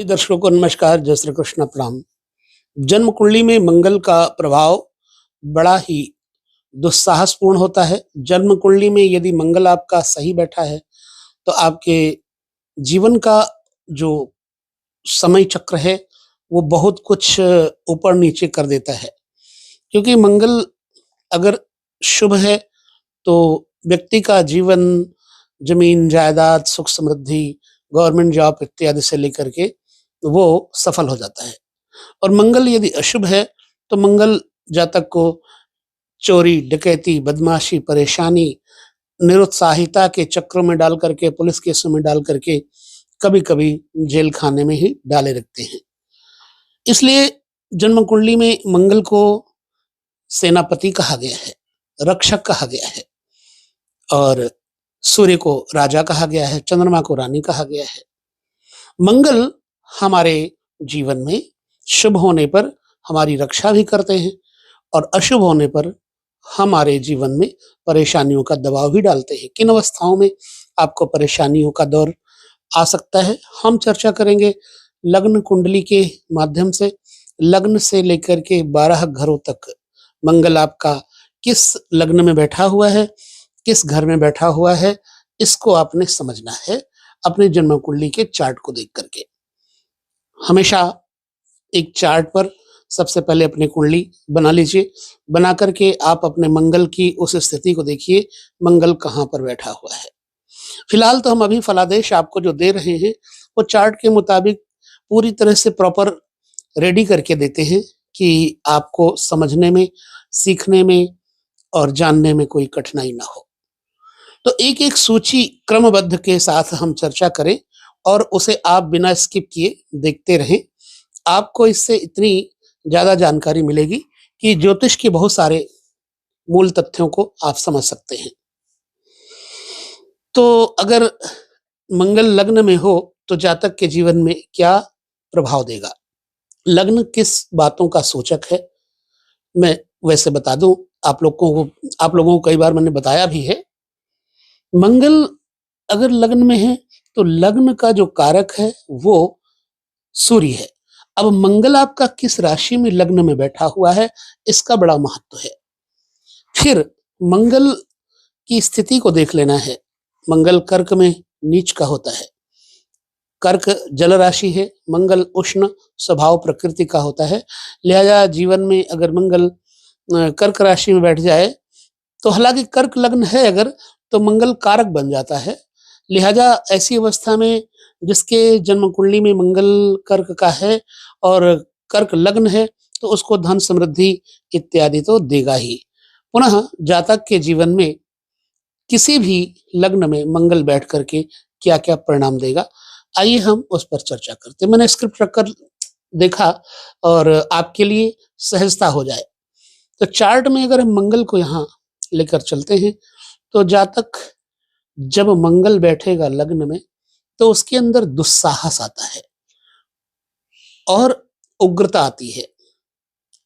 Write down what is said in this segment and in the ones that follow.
सभी दर्शकों को नमस्कार, जय श्री कृष्ण, प्रणाम। जन्म कुंडली में मंगल का प्रभाव बड़ा ही दुस्साहसपूर्ण होता है। जन्म कुंडली में यदि मंगल आपका सही बैठा है, तो आपके जीवन का जो समय चक्र है, वो बहुत कुछ ऊपर-नीचे कर देता है। क्योंकि मंगल अगर शुभ है, तो व्यक्ति का जीवन, ज़मीन, जायदाद, सुख समृद्धि, गवर्नमेंट जॉब इत्यादि से लेकर के वो सफल हो जाता है। और मंगल यदि अशुभ है, तो मंगल जातक को चोरी, डकैती, बदमाशी, परेशानी, निरुत्साहिता के चक्रों में डाल करके, पुलिस केसों में डाल करके कभी-कभी जेल खाने में ही डाले रखते हैं। इसलिए जन्म कुंडली में मंगल को सेनापति कहा गया है, रक्षक कहा गया है और सूर्य को राजा कहा गया है, चंद्रमा को रानी कहा गया है। मंगल हमारे जीवन में शुभ होने पर हमारी रक्षा भी करते हैं और अशुभ होने पर हमारे जीवन में परेशानियों का दबाव भी डालते हैं। किन अवस्थाओं में आपको परेशानियों का दौर आ सकता है, हम चर्चा करेंगे लग्न कुंडली के माध्यम से। लग्न से लेकर के 12 घरों तक मंगल आपका किस लग्न में बैठा हुआ है, किस घर में बैठा हुआ है, इसको आपने समझना है अपने जन्म कुंडली के चार्ट को देख करके। हमेशा एक चार्ट पर सबसे पहले अपनी कुंडली बना लीजिए। बना करके आप अपने मंगल की उस स्थिति को देखिए, मंगल कहाँ पर बैठा हुआ है। फिलहाल तो हम अभी फलादेश आपको जो दे रहे हैं, वो चार्ट के मुताबिक पूरी तरह से प्रॉपर रेडी करके देते हैं कि आपको समझने में, सीखने में और जानने में कोई कठिनाई ना हो। तो एक-एक सूची क्रमबद्ध के साथ हम चर्चा करें और उसे आप बिना स्किप किए देखते रहें। आपको इससे इतनी ज़्यादा जानकारी मिलेगी कि ज्योतिष के बहुत सारे मूल तथ्यों को आप समझ सकते हैं। तो अगर मंगल लग्न में हो, तो जातक के जीवन में क्या प्रभाव देगा? लग्न किस बातों का सूचक है? मैं वैसे बता दूं आप लोगों को कई बार मैंने बताया भी है। मंगल अगर लग्न में है, तो लग्न का जो कारक है वो सूर्य है। अब मंगल आपका किस राशि में लग्न में बैठा हुआ है, इसका बड़ा महत्व है। फिर मंगल की स्थिति को देख लेना है। मंगल कर्क में नीच का होता है। कर्क जल राशि है, मंगल उष्ण स्वभाव प्रकृति का होता है। लिहाजा जीवन में अगर मंगल कर्क राशि में बैठ जाए, तो हालांकि कर्क लग्न है अगर, तो मंगल कारक बन जाता है। लिहाजा ऐसी अवस्था में जिसके जन्म कुंडली में मंगल कर्क का है और कर्क लग्न है, तो उसको धन समृद्धि इत्यादि तो देगा ही। पुनः जातक के जीवन में किसी भी लग्न में मंगल बैठ करके क्या-क्या परिणाम देगा, आइए हम उस पर चर्चा करते हैं। मैंने स्क्रिप्ट रखकर देखा और आपके लिए सहजता हो जाए। तो चार्ट में अगर हम मंगल को यहाँ लेकर चलते हैं, तो जातक जब मंगल बैठेगा लग्न में, तो उसके अंदर दुस्साहस आता है और उग्रता आती है।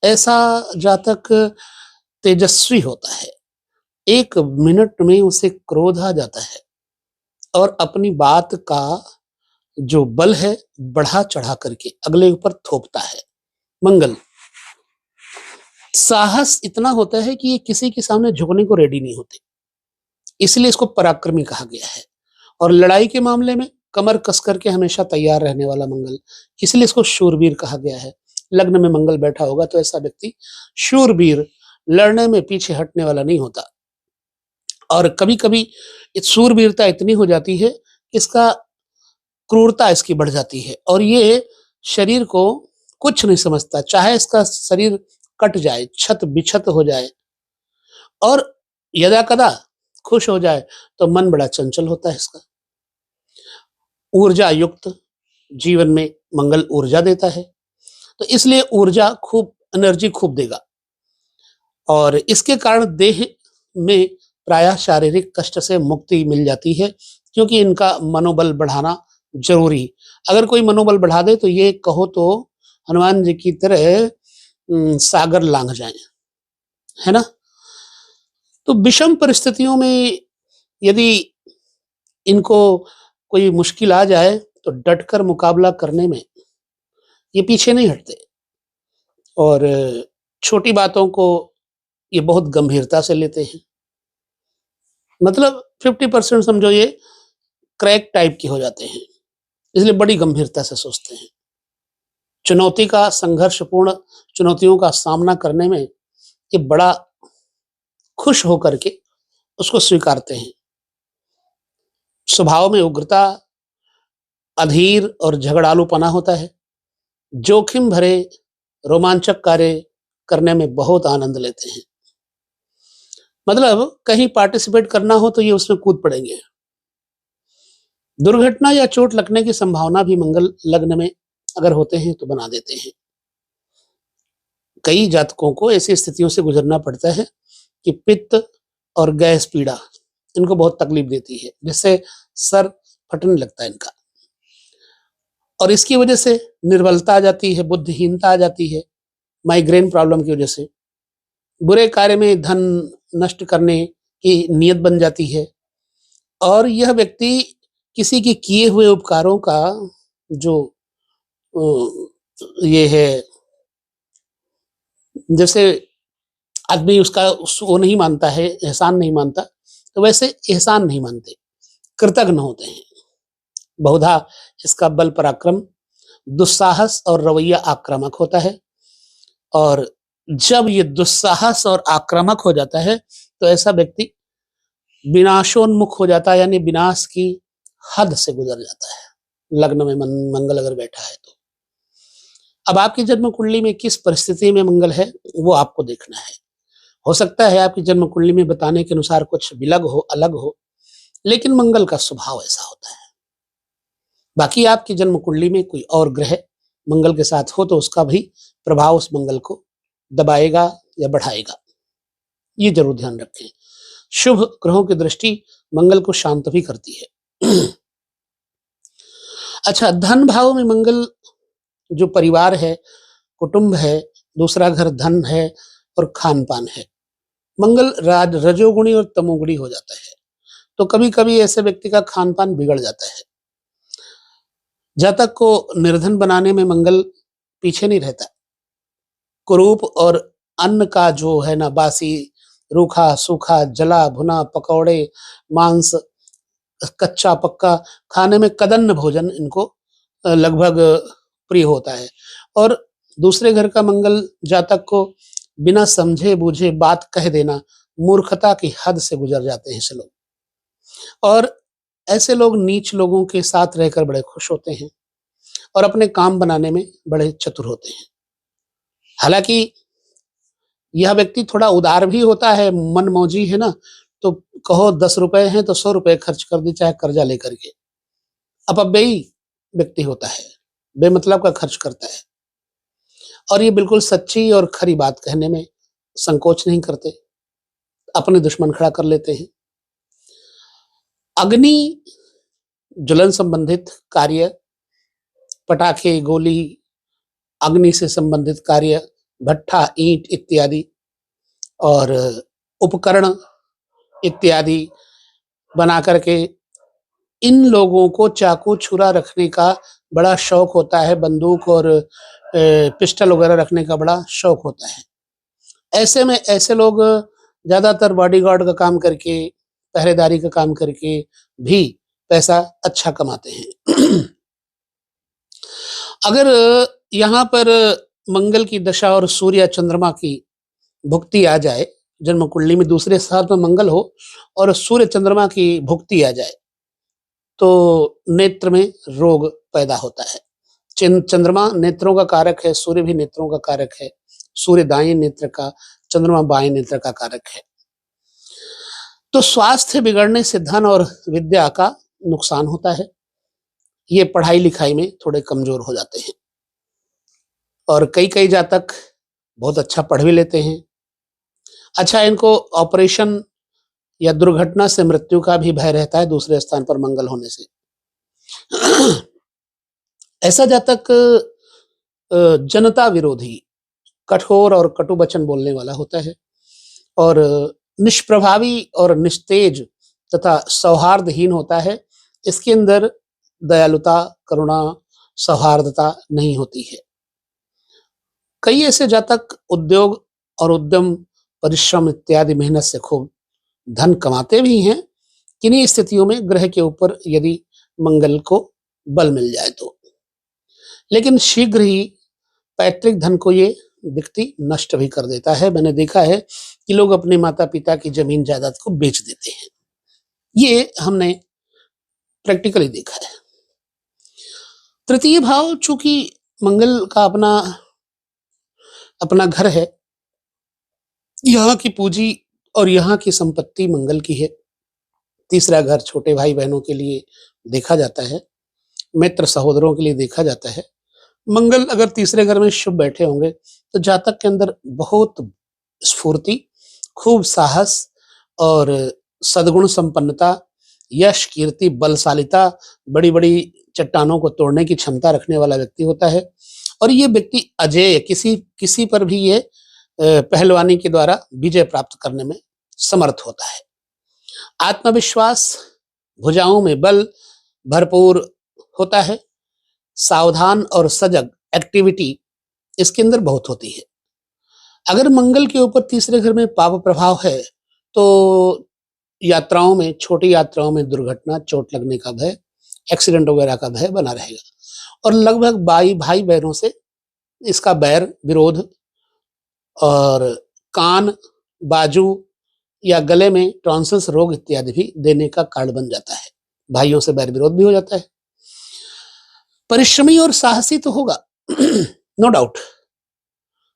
ऐसा जातक तेजस्वी होता है। 1 मिनट में उसे क्रोध आ जाता है और अपनी बात का जो बल है, बढ़ा चढ़ा करके अगले ऊपर थोपता है। मंगल साहस इतना होता है कि ये किसी के सामने झुकने को रेडी नहीं होते, इसलिए इसको पराक्रमी कहा गया है। और लड़ाई के मामले में कमर कस करके हमेशा तैयार रहने वाला मंगल, इसलिए इसको शूरवीर कहा गया है। लग्न में मंगल बैठा होगा तो ऐसा व्यक्ति शूरवीर, लड़ने में पीछे हटने वाला नहीं होता। और कभी-कभी शूरवीरता इतनी हो जाती है, इसका क्रूरता इसकी बढ़ जाती है और ये शरीर को कुछ नहीं समझता, चाहे इसका शरीर कट जाए, छत-बिछत हो जाए और यदाकदा खुश हो जाए, तो मन बड़ा चंचल होता है इसका। ऊर्जा युक्त जीवन में मंगल ऊर्जा देता है, तो इसलिए ऊर्जा खूब, एनर्जी खूब देगा और इसके कारण देह में प्रायः शारीरिक कष्ट से मुक्ति मिल जाती है, क्योंकि इनका मनोबल बढ़ाना जरूरी। अगर कोई मनोबल बढ़ा दे, तो ये कहो तो हनुमान जी की तरह सागर लांघ जाए, है ना? तो विषम परिस्थितियों में यदि इनको कोई मुश्किल आ जाए, तो डटकर मुकाबला करने में ये पीछे नहीं हटते और छोटी बातों को ये बहुत गंभीरता से लेते हैं। मतलब 50% समझो ये क्रैक टाइप के हो जाते हैं, इसलिए बड़ी गंभीरता से सोचते हैं। चुनौती का संघर्षपूर्ण चुनौतियों का सामना करने में ये बड़ा खुश होकर के उसको स्वीकारते हैं। स्वभाव में उग्रता, अधीर और झगड़ालूपना होता है। जोखिम भरे रोमांचक कार्य करने में बहुत आनंद लेते हैं। मतलब कहीं पार्टिसिपेट करना हो तो ये उसमें कूद पड़ेंगे। दुर्घटना या चोट लगने की संभावना भी मंगल लग्न में अगर होते हैं तो बना देते हैं। कई जातकों को ऐसी स्थितियों से गुजरना पड़ता है कि पित्त और गैस पीड़ा इनको बहुत तकलीफ देती है, जिससे सर फटने लगता है इनका, और इसकी वजह से निर्बलता आ जाती है, बुद्धिहीनता आ जाती है। माइग्रेन प्रॉब्लम की वजह से बुरे कार्य में धन नष्ट करने की नीयत बन जाती है, और यह व्यक्ति किसी के किए हुए उपकारों का जो ये है, जैसे आदमी उसका वो नहीं मानता है, एहसान नहीं मानता, तो वैसे एहसान नहीं मानते, कृतज्ञ होते हैं। बहुधा इसका बल पराक्रम, दुस्साहस और रवैया आक्रामक होता है, और जब ये दुस्साहस और आक्रामक हो जाता है तो ऐसा व्यक्ति विनाशोन्मुख हो जाता है, यानी विनाश की हद से गुजर जाता है। लग्न में मंगल अगर बैठा है तो अब आपकी जन्म कुंडली में किस परिस्थिति में मंगल है वो आपको देखना है। हो सकता है आपकी जन्म कुंडली में बताने के अनुसार कुछ विलग हो, अलग हो, लेकिन मंगल का स्वभाव ऐसा होता है। बाकी आपकी जन्म कुंडली में कोई और ग्रह मंगल के साथ हो तो उसका भी प्रभाव उस मंगल को दबाएगा या बढ़ाएगा, ये जरूर ध्यान रखें। शुभ ग्रहों की दृष्टि मंगल को शांत भी करती है। अच्छा, धन भाव में मंगल जो परिवार है, कुटुंब है, दूसरा घर धन है और खान पान है। मंगल रजोगुणी और तमोगुणी हो जाता है, तो कभी कभी ऐसे व्यक्ति का खान पान बिगड़ जाता है। जातक को निर्धन बनाने में मंगल पीछे नहीं रहता। कुरूप और अन्न का जो है ना, बासी, रूखा, सूखा, जला भुना, पकौड़े, मांस, कच्चा पक्का खाने में कदन्न भोजन इनको लगभग प्रिय होता है। और दूसरे घर का मंगल जातक को बिना समझे बूझे बात कह देना, मूर्खता की हद से गुजर जाते हैं ऐसे लोग, और ऐसे लोग नीच लोगों के साथ रहकर बड़े खुश होते हैं और अपने काम बनाने में बड़े चतुर होते हैं। हालांकि यह व्यक्ति थोड़ा उदार भी होता है, मनमौजी है ना, तो कहो 10 रुपए हैं तो 100 रुपए खर्च कर दे, चाहे कर्जा लेकर के। अपव्ययी व्यक्ति होता है, बेमतलब का खर्च करता है, और ये बिल्कुल सच्ची और खरी बात कहने में संकोच नहीं करते, अपने दुश्मन खड़ा कर लेते हैं। अग्नि ज्वलन संबंधित कार्य, पटाखे, गोली, अग्नि से संबंधित कार्य, भट्ठा, ईंट इत्यादि और उपकरण इत्यादि बना करके इन लोगों को चाकू छुरा रखने का बड़ा शौक होता है, बंदूक और पिस्टल वगैरह रखने का बड़ा शौक होता है। ऐसे में ऐसे लोग ज्यादातर बॉडीगार्ड का काम करके, पहरेदारी का काम करके भी पैसा अच्छा कमाते हैं। अगर यहाँ पर मंगल की दशा और सूर्य या चंद्रमा की भुक्ति आ जाए, जन्म कुंडली में दूसरे स्थान पर मंगल हो और सूर्य चंद्रमा की भुक्ति आ जाए, तो नेत्र में रोग पैदा होता है। चंद्रमा नेत्रों का कारक है, सूर्य भी नेत्रों का कारक है। सूर्य दाएं नेत्र का, चंद्रमा बाएं नेत्र का कारक है। तो स्वास्थ्य बिगड़ने से धन और विद्या का नुकसान होता है। ये पढ़ाई लिखाई में थोड़े कमजोर हो जाते हैं, और कई कई जातक बहुत अच्छा पढ़ भी लेते हैं। अच्छा, इनको ऑपरेशन या दुर्घटना से मृत्यु का भी भय रहता है दूसरे स्थान पर मंगल होने से। ऐसा जातक जनता विरोधी, कठोर और कटु वचन बोलने वाला होता है, और निष्प्रभावी और निस्तेज तथा सौहार्दहीन होता है। इसके अंदर दयालुता, करुणा, सौहार्दता नहीं होती है। कई ऐसे जातक उद्योग और उद्यम, परिश्रम इत्यादि मेहनत से खूब धन कमाते भी हैं। किन्हीं स्थितियों में ग्रह के ऊपर यदि मंगल को बल मिल जाए तो, लेकिन शीघ्र ही पैतृक धन को ये व्यक्ति नष्ट भी कर देता है। मैंने देखा है कि लोग अपने माता पिता की जमीन जायदाद को बेच देते हैं। ये हमने प्रैक्टिकली देखा है। तृतीय भाव चूंकि मंगल का अपना अपना घर है, यहाँ की पूंजी और यहाँ की संपत्ति मंगल की है। तीसरा घर छोटे भाई बहनों के लिए देखा जाता है, मित्र सहोदरों के लिए देखा जाता है। मंगल अगर तीसरे घर में शुभ बैठे होंगे तो जातक के अंदर बहुत स्फूर्ति, खूब साहस और सद्गुण संपन्नता, यश, कीर्ति, बलशालिता, बड़ी बड़ी चट्टानों को तोड़ने की क्षमता रखने वाला व्यक्ति होता है। और ये व्यक्ति अजेय, किसी किसी पर भी ये पहलवानी के द्वारा विजय प्राप्त करने में समर्थ होता है। आत्मविश्वास, भुजाओं में बल भरपूर होता है। सावधान और सजग एक्टिविटी इसके अंदर बहुत होती है। अगर मंगल के ऊपर तीसरे घर में पाप प्रभाव है तो यात्राओं में, छोटी यात्राओं में दुर्घटना, चोट लगने का भय, एक्सीडेंट वगैरह का भय बना रहेगा। और लगभग भाई बहनों से इसका बैर विरोध और कान, बाजू या गले में टॉन्सिल्स रोग इत्यादि भी देने का कारण बन जाता है। भाइयों से बैर विरोध भी हो जाता है। परिश्रमी और साहसी तो होगा नो डाउट।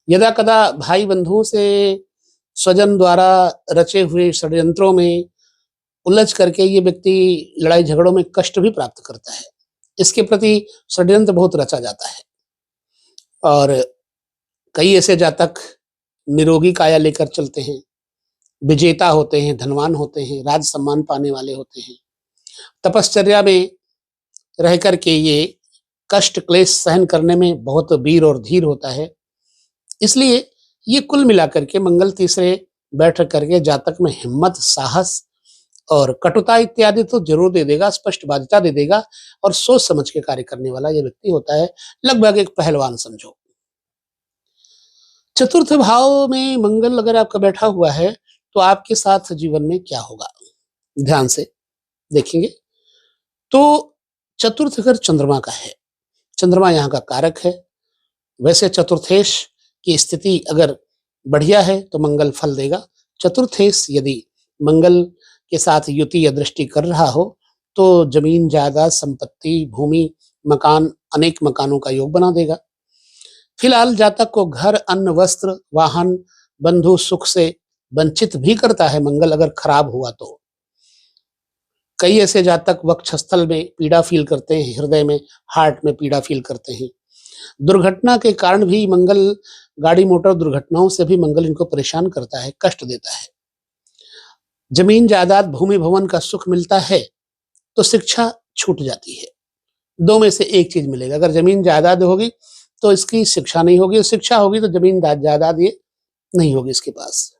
यदा कदा भाई बंधुओं से स्वजन द्वारा रचे हुए षड्यंत्रों में उलझ करके ये व्यक्ति लड़ाई झगड़ों में कष्ट भी प्राप्त करता है। इसके प्रति षड्यंत्र बहुत रचा जाता है। और कई ऐसे जातक निरोगी काया लेकर चलते हैं, विजेता होते हैं, धनवान होते हैं, राज सम्मान पाने वाले होते हैं। तपश्चर्या में रह करके ये कष्ट क्लेश सहन करने में बहुत वीर और धीर होता है। इसलिए ये कुल मिलाकर के मंगल तीसरे बैठ करके जातक में हिम्मत, साहस और कटुता इत्यादि तो जरूर दे देगा, स्पष्टवादिता दे देगा और सोच समझ के कार्य करने वाला ये व्यक्ति होता है। लगभग एक पहलवान समझो। चतुर्थ भाव में मंगल अगर आपका बैठा हुआ है तो आपके साथ जीवन में क्या होगा, ध्यान से देखेंगे तो चतुर्थ घर चंद्रमा का है। चंद्रमा यहाँ का कारक है। वैसे चतुर्थेश की स्थिति अगर बढ़िया है तो मंगल फल देगा। चतुर्थेश यदि मंगल के साथ युति या दृष्टि कर रहा हो तो जमीन, जायदाद, संपत्ति, भूमि, मकान, अनेक मकानों का योग बना देगा। फिलहाल जातक को घर, अन्न, वस्त्र, वाहन, बंधु सुख से वंचित भी करता है मंगल अगर खराब हुआ तो। कई ऐसे जातक वक्षस्थल में पीड़ा फील करते हैं, हृदय में, हार्ट में पीड़ा फील करते हैं। दुर्घटना के कारण भी मंगल, गाड़ी मोटर दुर्घटनाओं से भी मंगल इनको परेशान करता है, कष्ट देता है। जमीन, जायदाद, भूमि, भवन का सुख मिलता है तो शिक्षा छूट जाती है। दो में से एक चीज मिलेगा। अगर जमीन जायदाद होगी तो इसकी शिक्षा नहीं होगी, शिक्षा होगी तो जमीन जायदाद ये नहीं होगी इसके पास।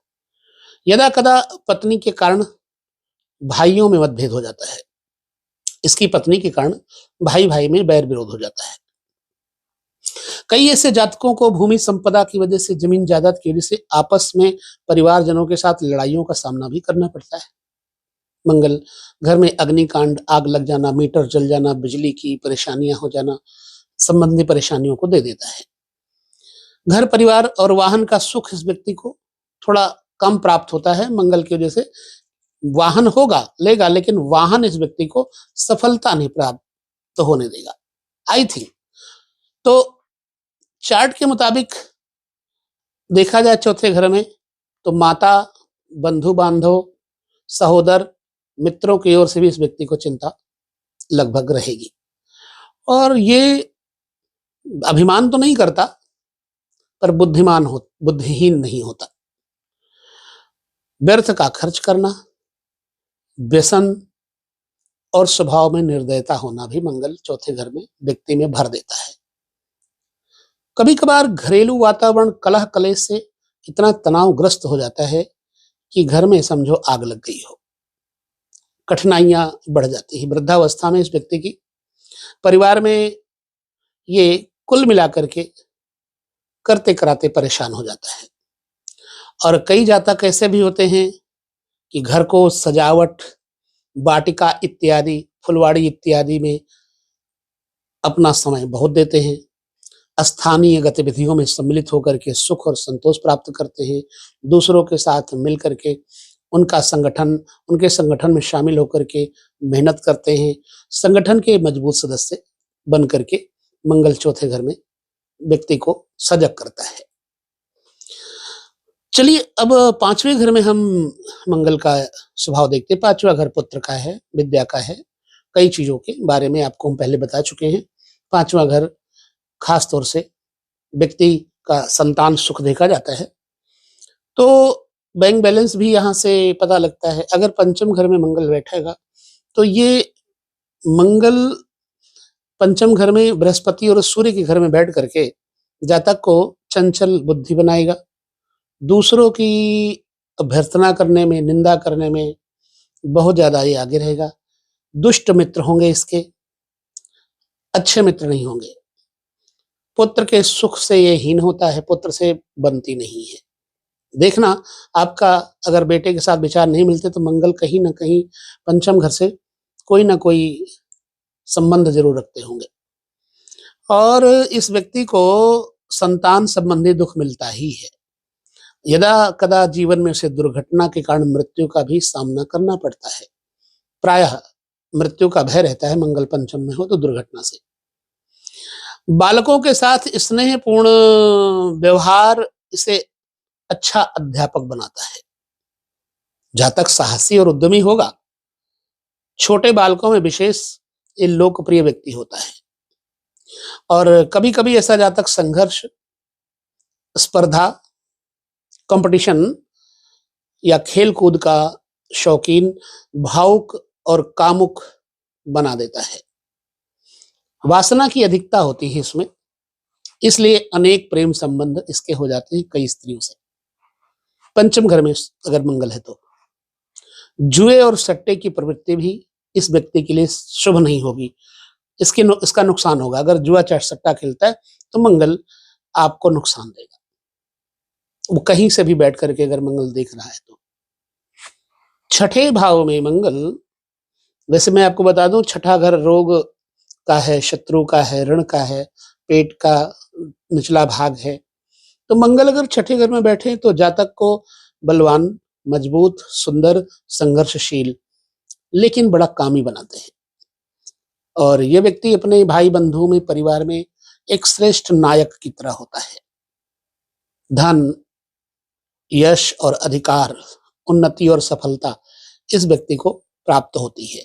यदा कदा पत्नी के कारण भाइयों में मतभेद हो जाता है। इसकी पत्नी के कारण भाई भाई में बैर विरोध हो जाता है। कई ऐसे जातकों को भूमि संपदा की वजह से, जमीन जायदाद की वजह से आपस में परिवारजनों के साथ लड़ाइयों का सामना भी करना पड़ता है। मंगल घर में अग्निकांड, आग लग जाना, मीटर जल जाना, बिजली की परेशानियां हो जाना, संबंधी परेशानियों को दे देता है। घर, परिवार और वाहन का सुख इस व्यक्ति को थोड़ा कम प्राप्त होता है मंगल की वजह से। वाहन होगा, लेगा, लेकिन वाहन इस व्यक्ति को सफलता नहीं प्राप्त होने देगा, आई थिंक। तो चार्ट के मुताबिक देखा जाए चौथे घर में तो माता, बंधु बांधव, सहोदर, मित्रों की ओर से भी इस व्यक्ति को चिंता लगभग रहेगी। और ये अभिमान तो नहीं करता पर बुद्धिहीन नहीं होता। व्यर्थ का खर्च करना, व्यसन और स्वभाव में निर्दयता होना भी मंगल चौथे घर में व्यक्ति में भर देता है। कभी कभार घरेलू वातावरण कलह कलेश से इतना तनावग्रस्त हो जाता है कि घर में समझो आग लग गई हो। कठिनाइयां बढ़ जाती है वृद्धावस्था में इस व्यक्ति की। परिवार में ये कुल मिलाकर के करते कराते परेशान हो जाता है। और कई जातक ऐसे भी होते हैं कि घर को सजावट, वाटिका इत्यादि, फुलवाड़ी इत्यादि में अपना समय बहुत देते हैं। स्थानीय गतिविधियों में सम्मिलित होकर के सुख और संतोष प्राप्त करते हैं। दूसरों के साथ मिल कर के उनके संगठन में शामिल होकर के मेहनत करते हैं। संगठन के मजबूत सदस्य बन करके मंगल चौथे घर में व्यक्ति को सजग करता है। चलिए अब पांचवें घर में हम मंगल का स्वभाव देखते हैं। पांचवा घर पुत्र का है, विद्या का है। कई चीजों के बारे में आपको हम पहले बता चुके हैं। पांचवा घर खास तौर से व्यक्ति का संतान सुख देखा जाता है। तो बैंक बैलेंस भी यहाँ से पता लगता है। अगर पंचम घर में मंगल बैठेगा तो ये मंगल पंचम घर में बृहस्पति और सूर्य के घर में बैठ करके जातक को चंचल बुद्धि बनाएगा। दूसरों की अभ्यर्थना करने में, निंदा करने में बहुत ज्यादा ये आगे रहेगा। दुष्ट मित्र होंगे इसके, अच्छे मित्र नहीं होंगे। पुत्र के सुख से ये हीन होता है, पुत्र से बनती नहीं है। देखना, आपका अगर बेटे के साथ विचार नहीं मिलते तो मंगल कहीं ना कहीं पंचम घर से कोई ना कोई संबंध जरूर रखते होंगे और इस व्यक्ति को संतान संबंधी दुख मिलता ही है। यदा कदा जीवन में उसे दुर्घटना के कारण मृत्यु का भी सामना करना पड़ता है। प्रायः मृत्यु का भय रहता है मंगल पंचम में हो तो दुर्घटना से। बालकों के साथ स्नेहपूर्ण व्यवहार इसे अच्छा अध्यापक बनाता है। जातक साहसी और उद्यमी होगा। छोटे बालकों में विशेष ये लोकप्रिय व्यक्ति होता है और कभी कभी ऐसा जातक संघर्ष, स्पर्धा, कंपटीशन या खेल कूद का शौकीन, भावुक और कामुक बना देता है। वासना की अधिकता होती है इसमें, इसलिए अनेक प्रेम संबंध इसके हो जाते हैं कई स्त्रियों से। पंचम घर में अगर मंगल है तो जुए और सट्टे की प्रवृत्ति भी इस व्यक्ति के लिए शुभ नहीं होगी। इसका नुकसान होगा। अगर जुआ चाहे सट्टा खेलता है तो मंगल आपको नुकसान देगा। वो कहीं से भी बैठ करके अगर मंगल देख रहा है तो। छठे भाव में मंगल, वैसे मैं आपको बता दूं, छठा घर रोग का है, शत्रु का है, ऋण का है, पेट का निचला भाग है। तो मंगल अगर छठे घर में बैठे तो जातक को बलवान, मजबूत, सुंदर, संघर्षशील लेकिन बड़ा कामी बनाते हैं और ये व्यक्ति अपने भाई बंधु में, परिवार में एक श्रेष्ठ नायक की तरह होता है। धन, यश और अधिकार, उन्नति और सफलता इस व्यक्ति को प्राप्त होती है।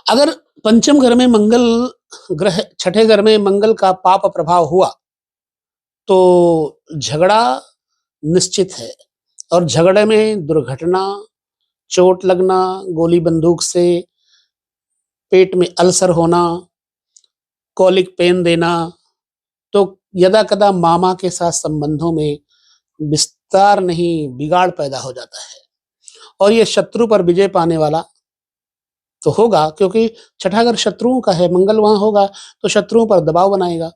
अगर पंचम घर में मंगल ग्रह, छठे घर में मंगल का पाप प्रभाव हुआ तो झगड़ा निश्चित है और झगड़े में दुर्घटना, चोट लगना, गोली बंदूक से पेट में अल्सर होना, कॉलिक पेन देना, तो यदा कदा मामा के साथ संबंधों में विस्तार नहीं, बिगाड़ पैदा हो जाता है और ये शत्रु पर विजय पाने वाला तो होगा, क्योंकि छठा घर शत्रुओं का है। मंगल वहां होगा तो शत्रुओं पर दबाव बनाएगा।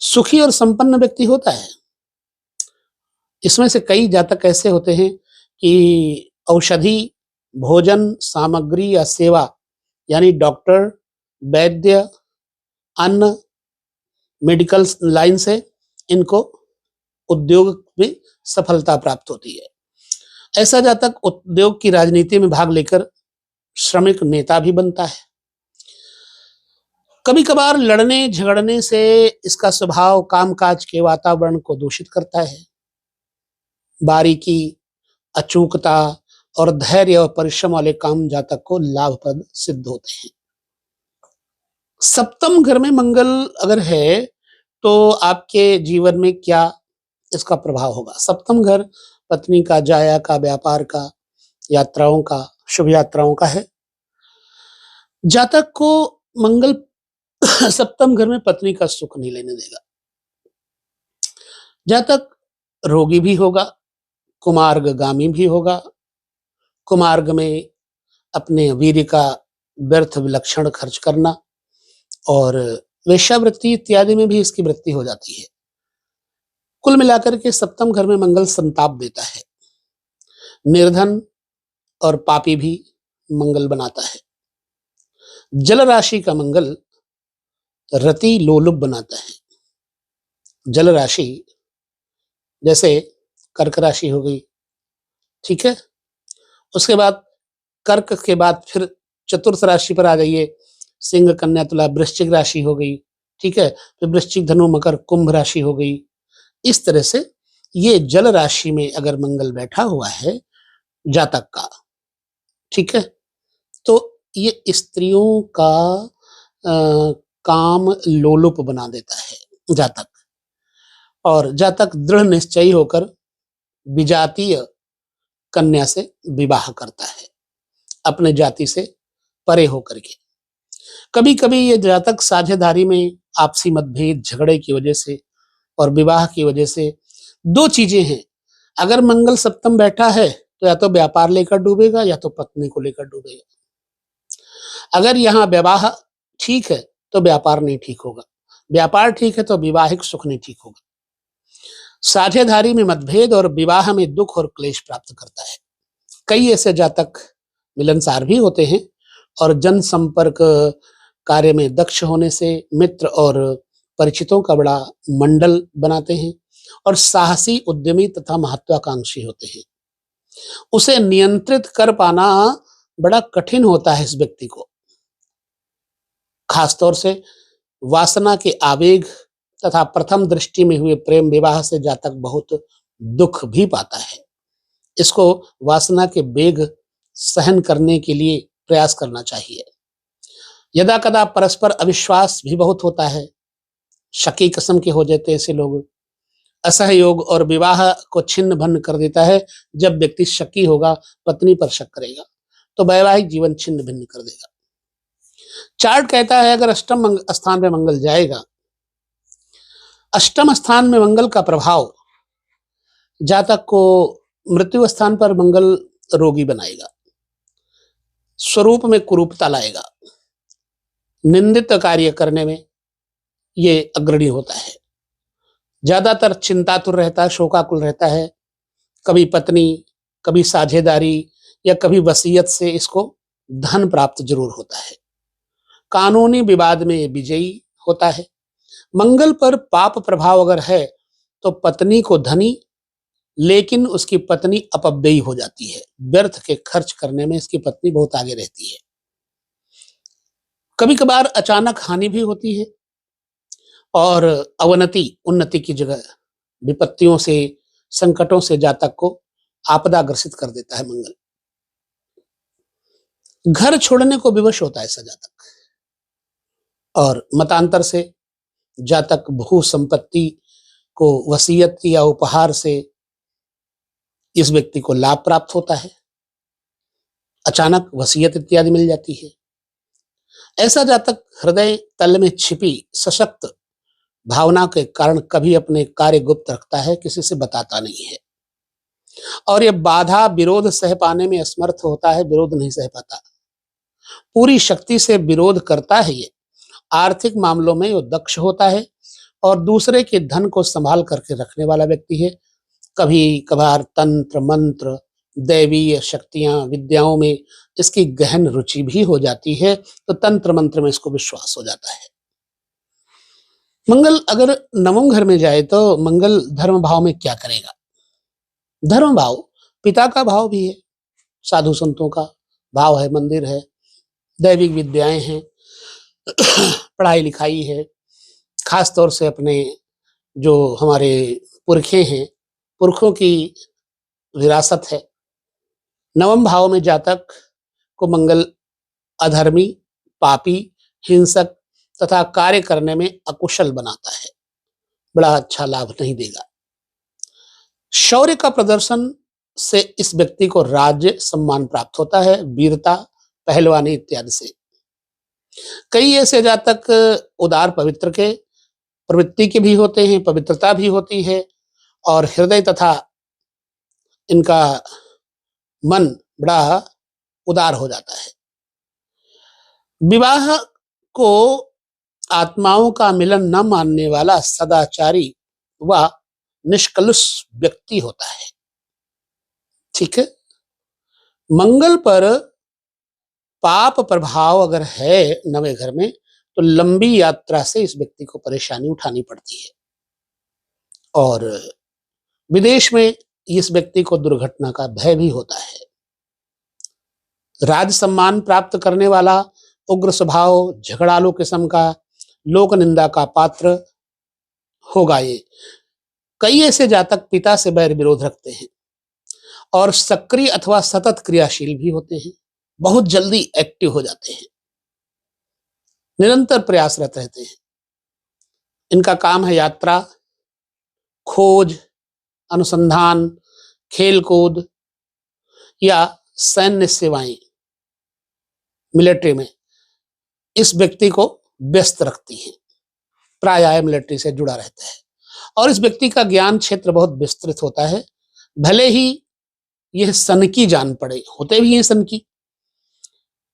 सुखी और संपन्न व्यक्ति होता है। इसमें से कई जातक ऐसे होते हैं कि औषधि, भोजन सामग्री या सेवा यानी डॉक्टर, वैद्य, अन्न, मेडिकल लाइन से इनको उद्योग में सफलता प्राप्त होती है। ऐसा जातक उद्योग की राजनीति में भाग लेकर श्रमिक नेता भी बनता है। कभी कभार लड़ने झगड़ने से इसका स्वभाव कामकाज के वातावरण को दूषित करता है। बारीकी, अचूकता और धैर्य और परिश्रम वाले काम जातक को लाभप्रद सिद्ध होते हैं। सप्तम घर में मंगल अगर है तो आपके जीवन में क्या इसका प्रभाव होगा। सप्तम घर पत्नी का, जाया का, व्यापार का, यात्राओं का, शुभ यात्राओं का है। जातक को मंगल सप्तम घर में पत्नी का सुख नहीं लेने देगा। जातक रोगी भी होगा, कुमार्गामी भी होगा। कुमार्ग में अपने वीर्य का व्यर्थ विलक्षण खर्च करना और वेश्यावृत्ति इत्यादि में भी इसकी वृत्ति हो जाती है। कुल मिलाकर के सप्तम घर में मंगल संताप देता है। निर्धन और पापी भी मंगल बनाता है। जल राशि का मंगल रति लोलुप बनाता है। जल राशि जैसे कर्क राशि हो गई, ठीक है। उसके बाद कर्क के बाद फिर चतुर्थ राशि पर आ जाइए, सिंह कन्या तुला वृश्चिक राशि हो गई, ठीक है। फिर वृश्चिक धनु मकर कुंभ राशि हो गई। इस तरह से ये जल राशि में अगर मंगल बैठा हुआ है जातक का, ठीक है, तो ये स्त्रियों का काम लोलुप बना देता है जातक, और जातक दृढ़ निश्चयी होकर विजातीय कन्या से विवाह करता है, अपने जाति से परे होकर के। कभी कभी ये जातक साझेदारी में आपसी मतभेद झगड़े की वजह से और विवाह की वजह से, दो चीजें हैं, अगर मंगल सप्तम बैठा है तो या तो व्यापार लेकर डूबेगा या तो पत्नी को लेकर डूबेगा। अगर यहाँ विवाह ठीक है तो व्यापार नहीं ठीक होगा, व्यापार ठीक है तो वैवाहिक सुख नहीं ठीक होगा। साझेदारी में मतभेद और विवाह में दुख और क्लेश प्राप्त करता है। कई ऐसे जातक मिलनसार भी होते हैं और जनसंपर्क कार्य में दक्ष होने से मित्र और परिचितों का बड़ा मंडल बनाते हैं और साहसी, उद्यमी तथा महत्वाकांक्षी होते हैं। उसे नियंत्रित कर पाना बड़ा कठिन होता है इस व्यक्ति को। खासतौर से वासना के आवेग तथा प्रथम दृष्टि में हुए प्रेम विवाह से जातक बहुत दुख भी पाता है। इसको वासना के वेग सहन करने के लिए प्रयास करना चाहिए। यदा कदा परस्पर अविश्वास भी बहुत होता है, शकी किस्म के हो जाते हैं ऐसे लोग। असहयोग और विवाह को छिन्न भिन्न कर देता है। जब व्यक्ति शकी होगा, पत्नी पर शक करेगा, तो वैवाहिक जीवन छिन्न भिन्न कर देगा। चार्ट कहता है अगर अष्टम स्थान में मंगल जाएगा, अष्टम स्थान में मंगल का प्रभाव जातक को मृत्यु स्थान पर मंगल रोगी बनाएगा, स्वरूप में कुरूपता लाएगा, निंदित कार्य करने में ये अग्रणी होता है, ज्यादातर चिंतातुर रहता है, शोकाकुल रहता है। कभी पत्नी, कभी साझेदारी या कभी वसीयत से इसको धन प्राप्त जरूर होता है। कानूनी विवाद में विजयी होता है। मंगल पर पाप प्रभाव अगर है तो पत्नी को धनी, लेकिन उसकी पत्नी अपव्ययी हो जाती है। व्यर्थ के खर्च करने में इसकी पत्नी बहुत आगे रहती है। कभी कभार अचानक हानि भी होती है और अवनति उन्नति की जगह विपत्तियों से, संकटों से जातक को आपदा ग्रसित कर देता है मंगल। घर छोड़ने को विवश होता है ऐसा जातक, और मतांतर से जातक भू संपत्ति को वसीयत या उपहार से इस व्यक्ति को लाभ प्राप्त होता है। अचानक वसीयत इत्यादि मिल जाती है। ऐसा जातक हृदय तल में छिपी सशक्त भावना के कारण कभी अपने कार्य गुप्त रखता है, किसी से बताता नहीं है, और यह बाधा विरोध सह पाने में असमर्थ होता है, विरोध नहीं सह पाता, पूरी शक्ति से विरोध करता है। ये आर्थिक मामलों में वो दक्ष होता है और दूसरे के धन को संभाल करके रखने वाला व्यक्ति है। कभी कभार तंत्र मंत्र, दैवीय शक्तियां, विद्याओं में इसकी गहन रुचि भी हो जाती है, तो तंत्र मंत्र में इसको विश्वास हो जाता है। मंगल अगर नवम घर में जाए तो मंगल धर्म भाव में क्या करेगा? धर्म भाव पिता का भाव भी है, साधु संतों का भाव है, मंदिर है, दैविक विद्याएं हैं, पढ़ाई लिखाई है, खास तौर से अपने जो हमारे पुरखे हैं, पुरखों की विरासत है। नवम भाव में जातक को मंगल अधर्मी, पापी, हिंसक तथा कार्य करने में अकुशल बनाता है, बड़ा अच्छा लाभ नहीं देगा। शौर्य का प्रदर्शन से इस व्यक्ति को राज्य सम्मान प्राप्त होता है, वीरता, पहलवानी इत्यादि से। कई ऐसे जातक उदार पवित्र के प्रवृत्ति के भी होते हैं, पवित्रता भी होती है, और हृदय तथा इनका मन बड़ा उदार हो जाता है। विवाह को आत्माओं का मिलन न मानने वाला सदाचारी व निष्कलुष व्यक्ति होता है। ठीक है। मंगल पर पाप प्रभाव अगर है नवे घर में तो लंबी यात्रा से इस व्यक्ति को परेशानी उठानी पड़ती है और विदेश में इस व्यक्ति को दुर्घटना का भय भी होता है। राज सम्मान प्राप्त करने वाला, उग्र स्वभाव, झगड़ालू किस्म का, लोक निंदा का पात्र होगा ये। कई ऐसे जातक पिता से बैर विरोध रखते हैं और सक्रिय अथवा सतत क्रियाशील भी होते हैं, बहुत जल्दी एक्टिव हो जाते हैं, निरंतर प्रयासरत रहते हैं। इनका काम है यात्रा, खोज, अनुसंधान, खेलकूद या सैन्य सेवाएं, मिलिट्री में इस व्यक्ति को व्यस्त रखती हैं। प्रायः मिलिट्री से जुड़ा रहता है और इस व्यक्ति का ज्ञान क्षेत्र बहुत विस्तृत होता है। भले ही यह सनकी जान पड़े, होते भी हैं सनकी,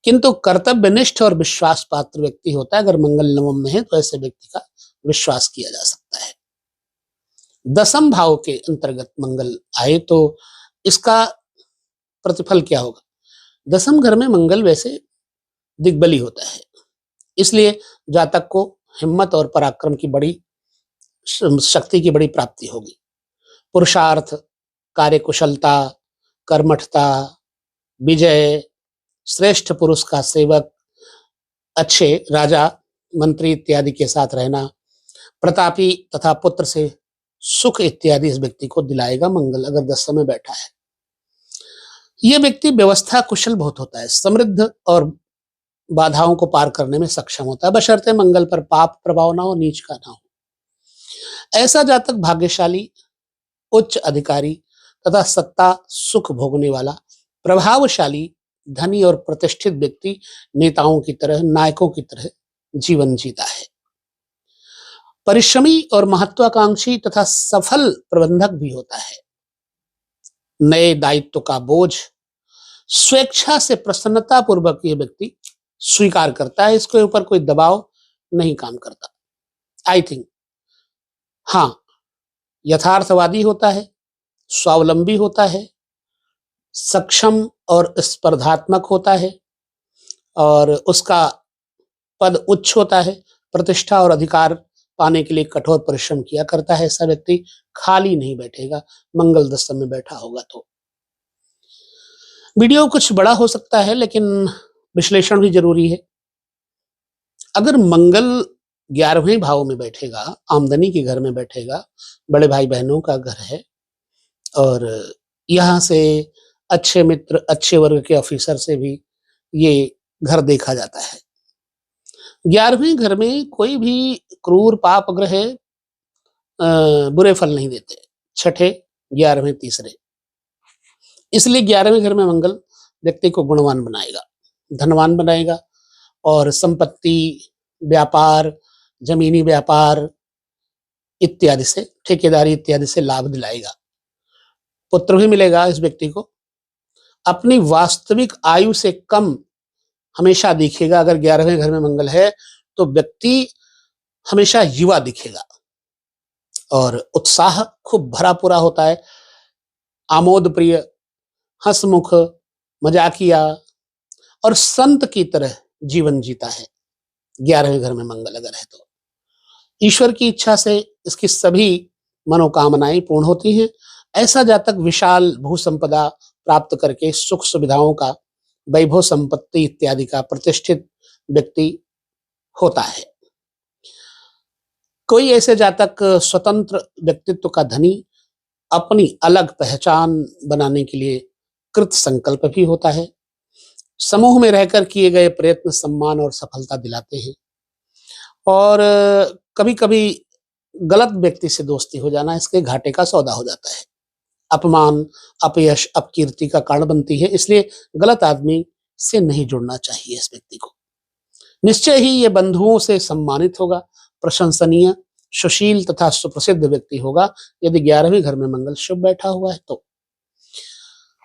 किंतु कर्तव्यनिष्ठ और विश्वास पात्र व्यक्ति होता है। अगर मंगल नवम में है तो ऐसे व्यक्ति का विश्वास किया जा सकता है। दसम भाव के अंतर्गत मंगल आए तो इसका प्रतिफल क्या होगा? दसम घर में मंगल वैसे दिग्बली होता है, इसलिए जातक को हिम्मत और पराक्रम की बड़ी शक्ति की बड़ी प्राप्ति होगी। पुरुषार्थ, कार्यकुशलता, कर्मठता, विजय, श्रेष्ठ पुरुष का सेवक, अच्छे राजा मंत्री इत्यादि के साथ रहना, प्रतापी तथा पुत्र से सुख इत्यादि इस व्यक्ति को दिलाएगा मंगल अगर दशम में बैठा है। यह व्यक्ति व्यवस्था कुशल बहुत होता है, समृद्ध और बाधाओं को पार करने में सक्षम होता है, बशर्ते मंगल पर पाप प्रभाव ना हो, नीच का ना हो। ऐसा जातक भाग्यशाली, उच्च अधिकारी तथा सत्ता सुख भोगने वाला, प्रभावशाली, धनी और प्रतिष्ठित व्यक्ति नेताओं की तरह, नायकों की तरह जीवन जीता है। परिश्रमी और महत्वाकांक्षी तथा सफल प्रबंधक भी होता है। नए दायित्व का बोझ स्वेच्छा से प्रसन्नता पूर्वक यह व्यक्ति स्वीकार करता है, इसके ऊपर कोई दबाव नहीं काम करता। आई थिंक हाँ, यथार्थवादी होता है, स्वावलंबी होता है, सक्षम और स्पर्धात्मक होता है और उसका पद उच्च होता है, प्रतिष्ठा और अधिकार पाने के लिए कठोर परिश्रम किया करता है। ऐसा व्यक्ति खाली नहीं बैठेगा मंगल दशम में बैठा होगा तो। वीडियो कुछ बड़ा हो सकता है लेकिन विश्लेषण भी जरूरी है। अगर मंगल 11वें भाव में बैठेगा, आमदनी के घर में बैठेगा, बड़े भाई बहनों का घर है और यहाँ से अच्छे मित्र, अच्छे वर्ग के ऑफिसर से भी ये घर देखा जाता है। 11वें घर में कोई भी क्रूर पाप ग्रह बुरे फल नहीं देते, छठे, 11वें, तीसरे। इसलिए 11वें घर में मंगल व्यक्ति को गुणवान बनाएगा, धनवान बनाएगा और संपत्ति, व्यापार, जमीनी व्यापार इत्यादि से, ठेकेदारी इत्यादि से लाभ दिलाएगा। पुत्र भी मिलेगा इस व्यक्ति को। अपनी वास्तविक आयु से कम हमेशा दिखेगा। अगर 11वें घर में मंगल है तो व्यक्ति हमेशा युवा दिखेगा और उत्साह खूब भरा पूरा होता है, आमोद प्रिय, हंसमुख, मजाकिया और संत की तरह जीवन जीता है। 11वें घर में मंगल अगर है तो ईश्वर की इच्छा से इसकी सभी मनोकामनाएं पूर्ण होती हैं। ऐसा जातक विशाल भू संपदा प्राप्त करके सुख सुविधाओं का, वैभव संपत्ति इत्यादि का प्रतिष्ठित व्यक्ति होता है। कोई ऐसे जातक स्वतंत्र व्यक्तित्व का धनी, अपनी अलग पहचान बनाने के लिए कृत संकल्प भी होता है। समूह में रहकर किए गए प्रयत्न सम्मान और सफलता दिलाते हैं और कभी कभी गलत व्यक्ति से दोस्ती हो जाना इसके घाटे का सौदा हो जाता है। अपमान, अपयश, अपकीर्ति का कारण बनती है, इसलिए गलत आदमी से नहीं जुड़ना चाहिए इस व्यक्ति को। निश्चय ही ये बंधुओं से सम्मानित होगा, प्रशंसनीय, सुशील तथा सुप्रसिद्ध व्यक्ति होगा यदि 11वें घर में मंगल शुभ बैठा हुआ है तो।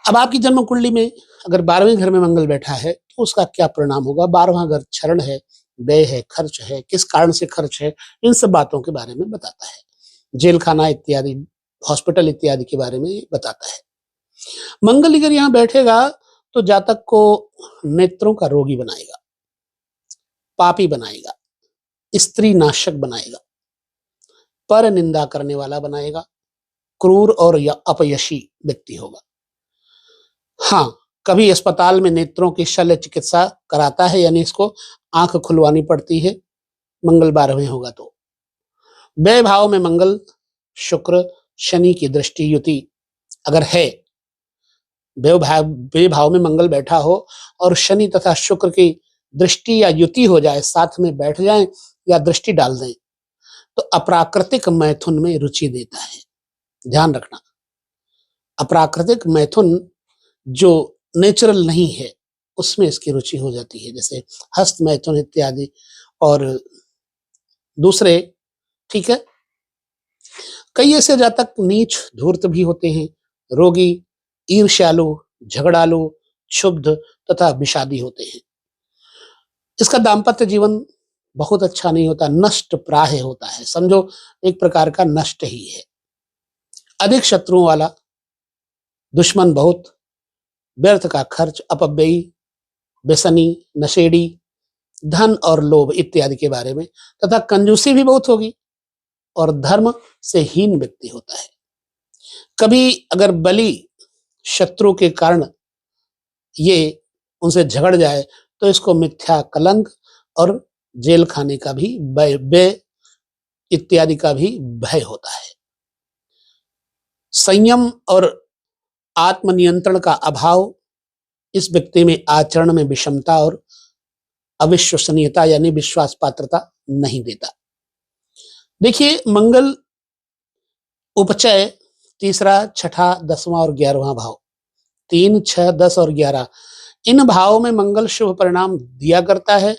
अब आपकी जन्म कुंडली में अगर 12वें घर में मंगल बैठा है तो उसका क्या परिणाम होगा? 12वां घर क्षरण है, व्यय है, खर्च है, किस कारण से खर्च है, इन सब बातों के बारे में बताता है। जेल खाना इत्यादि, हॉस्पिटल इत्यादि के बारे में बताता है। मंगल अगर यहाँ बैठेगा तो जातक को नेत्रों का रोगी बनाएगा, पापी बनाएगा, स्त्री नाशक बनाएगा, पर निंदा करने वाला बनाएगा, क्रूर और अपयशी व्यक्ति होगा। हाँ, कभी अस्पताल में नेत्रों की शल्य चिकित्सा कराता है, यानी इसको आंख खुलवानी पड़ती है, मंगल 12वें होगा तो। व्यय भाव में मंगल, शुक्र, शनि की दृष्टि युति अगर है, व्यय भाव में मंगल बैठा हो और शनि तथा शुक्र की दृष्टि या युति हो जाए, साथ में बैठ जाएं या दृष्टि डाल दें, तो अप्राकृतिक मैथुन में रुचि देता है। ध्यान रखना, अप्राकृतिक मैथुन जो नेचुरल नहीं है उसमें इसकी रुचि हो जाती है, जैसे हस्त मैथुन इत्यादि और दूसरे। ठीक है, कई ऐसे जातक नीच धूर्त भी होते हैं, रोगी, ईर्ष्यालु, झगड़ालु, क्षुब्ध तथा विषादी होते हैं। इसका दाम्पत्य जीवन बहुत अच्छा नहीं होता, नष्ट प्राय होता है, समझो एक प्रकार का नष्ट ही है। अधिक शत्रुओं वाला, दुश्मन बहुत, व्यर्थ का खर्च, अपव्ययी, व्यसनी, नशेड़ी, धन और लोभ इत्यादि के बारे में, तथा कंजूसी भी बहुत होगी और धर्म से हीन व्यक्ति होता है। कभी अगर बलि शत्रु के कारण ये उनसे झगड़ जाए तो इसको मिथ्या कलंक और जेल खाने का भी व्यय इत्यादि का भी भय होता है। संयम और आत्मनियंत्रण का अभाव इस व्यक्ति में आचरण में विषमता और अविश्वसनीयता यानी विश्वास पात्रता नहीं देता। देखिए, मंगल उपचय तीसरा, छठा, 10वां और 11वां भाव, 3, 6, 10 और 11, इन भावों में मंगल शुभ परिणाम दिया करता है।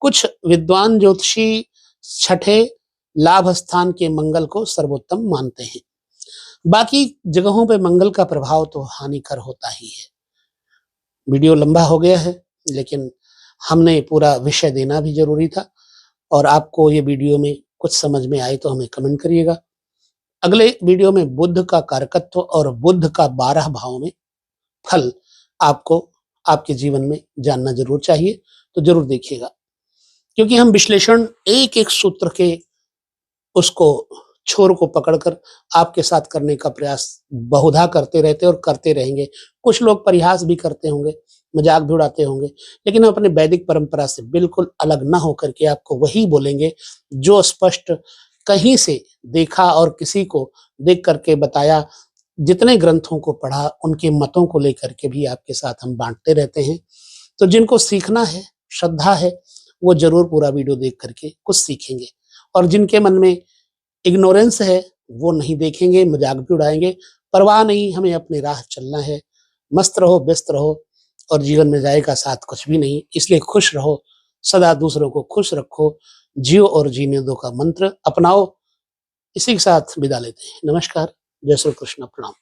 कुछ विद्वान ज्योतिषी छठे लाभ स्थान के मंगल को सर्वोत्तम मानते हैं। बाकी जगहों पे मंगल का प्रभाव तो हानिकर होता ही है। वीडियो लंबा हो गया है, लेकिन हमने पूरा विषय देना भी जरूरी था, और आपको ये वीडियो में कुछ समझ में आए तो हमें कमेंट करिएगा। अगले वीडियो में बुध का कारकत्व और बुध का 12 भाव में फल आपको आपके जीवन में जानना जरूर चाहिए, तो जरूर देखिएगा, क्योंकि हम विश्लेषण एक एक सूत्र के उसको छोर को पकड़कर आपके साथ करने का प्रयास बहुधा करते रहते और करते रहेंगे। कुछ लोग परिहास भी करते होंगे, मजाक भी उड़ाते होंगे, लेकिन हम अपने वैदिक परंपरा से बिल्कुल अलग ना होकर के आपको वही बोलेंगे जो स्पष्ट कहीं से देखा और किसी को देख करके बताया। जितने ग्रंथों को पढ़ा उनके मतों को लेकर के भी आपके साथ हम बांटते रहते हैं। तो जिनको सीखना है, श्रद्धा है, वो जरूर पूरा वीडियो देख करके कुछ सीखेंगे, और जिनके मन में इग्नोरेंस है वो नहीं देखेंगे, मजाक भी उड़ाएंगे। परवाह नहीं, हमें अपनी राह चलना है। मस्त रहो, व्यस्त रहो, और जीवन में जाएगा साथ कुछ भी नहीं, इसलिए खुश रहो, सदा दूसरों को खुश रखो, जियो और जीने दो का मंत्र अपनाओ। इसी के साथ विदा लेते हैं। नमस्कार, जय श्री कृष्ण, प्रणाम।